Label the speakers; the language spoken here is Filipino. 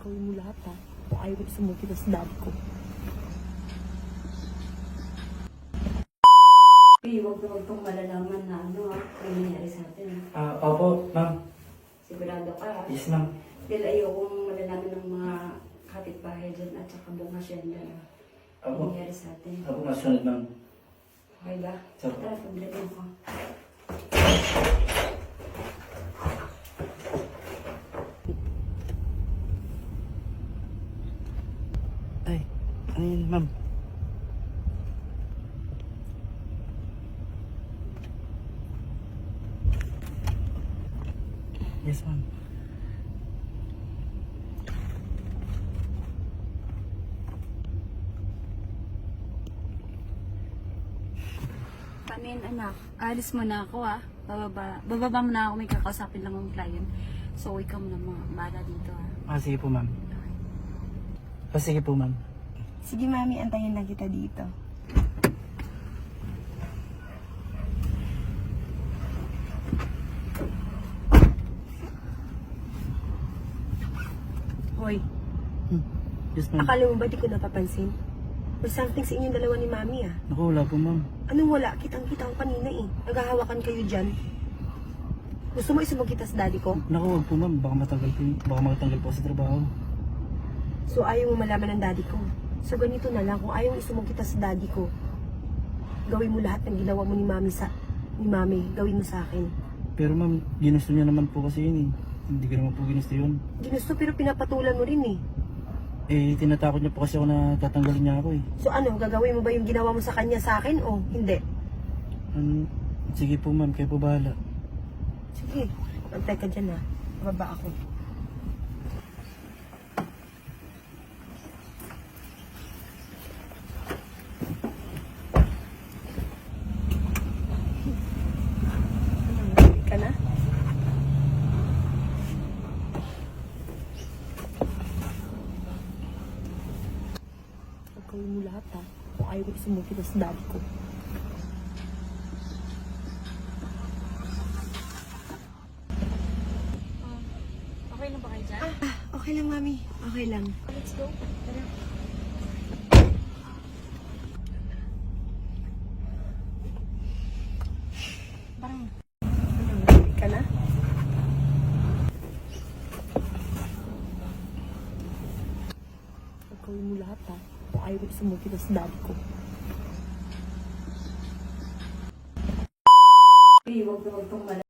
Speaker 1: Gawin mo lahat ha. Kung ayaw ko sumunod kita sa daddy ko.
Speaker 2: Huwag na huwag pong malalaman na ano ang nangyari sa atin.
Speaker 3: Opo, ma'am.
Speaker 2: Sigurado ka ha?
Speaker 3: Yes, ma'am.
Speaker 2: Dahil ayokong malalaman ng mga kapitbahay dyan at saka buong hasyenda na
Speaker 3: Opo.
Speaker 2: nangyari sa atin.
Speaker 3: Opo, masunod, ma'am.
Speaker 2: Okay ba?
Speaker 3: Opo.
Speaker 2: Tara, pagdating ko.
Speaker 3: Ay, ano yun, ma'am? Yes, ma'am.
Speaker 4: Paano yun, anak? Alis mo na ako, ha? Bababa mo na ako, may kakausapin lang ng client. So, uwi ka muna mga bala dito, ha?
Speaker 3: Sige po, ma'am. Sige po, ma'am.
Speaker 1: Sige mami, antayin lang kita dito. Hoy,
Speaker 3: Yes, ma'am.
Speaker 1: akala mo ba di ko napapansin? May something sa inyong dalawa ni mami ah.
Speaker 3: Naku, wala po, ma'am.
Speaker 1: Anong wala? Kitang-kita ko kanina eh. Naghahawakan kayo dyan. Gusto mo isumag kita sa daddy ko?
Speaker 3: Naku, wag po, ma'am. Baka matanggal po ako sa trabaho.
Speaker 1: So ayaw mo malaman ng daddy ko. So ganito na lang, kung ayaw isumag kita sa daddy ko, gawin mo lahat ng ginawa mo ni mami, gawin mo sa akin.
Speaker 3: Pero, ma'am, ginusto niya naman po kasi yun eh. Hindi ko naman po ginusto yun.
Speaker 1: Ginusto pero pinapatulan mo rin eh.
Speaker 3: Eh, tinatakot niya po kasi ako na tatanggalin niya ako eh.
Speaker 1: So ano, gagawin mo ba yung ginawa mo sa kanya sa akin o hindi?
Speaker 3: Sige po, ma'am. Kayo po bahala.
Speaker 1: Sige, antay ka dyan ha. Baba ako. Ka na? Gawin mo lahat ha. Kung ayaw ko sumunod kita sa daddy ko.
Speaker 4: Okay na ba kayo dyan?
Speaker 1: Okay lang mami, okay lang.
Speaker 4: Let's go. Tara. Parang,
Speaker 1: Ka na? Gawin mo lahat ha. Kung ayaw ko sumunod kita sa daddy ko.
Speaker 2: Huwag na huwag pong malalaman.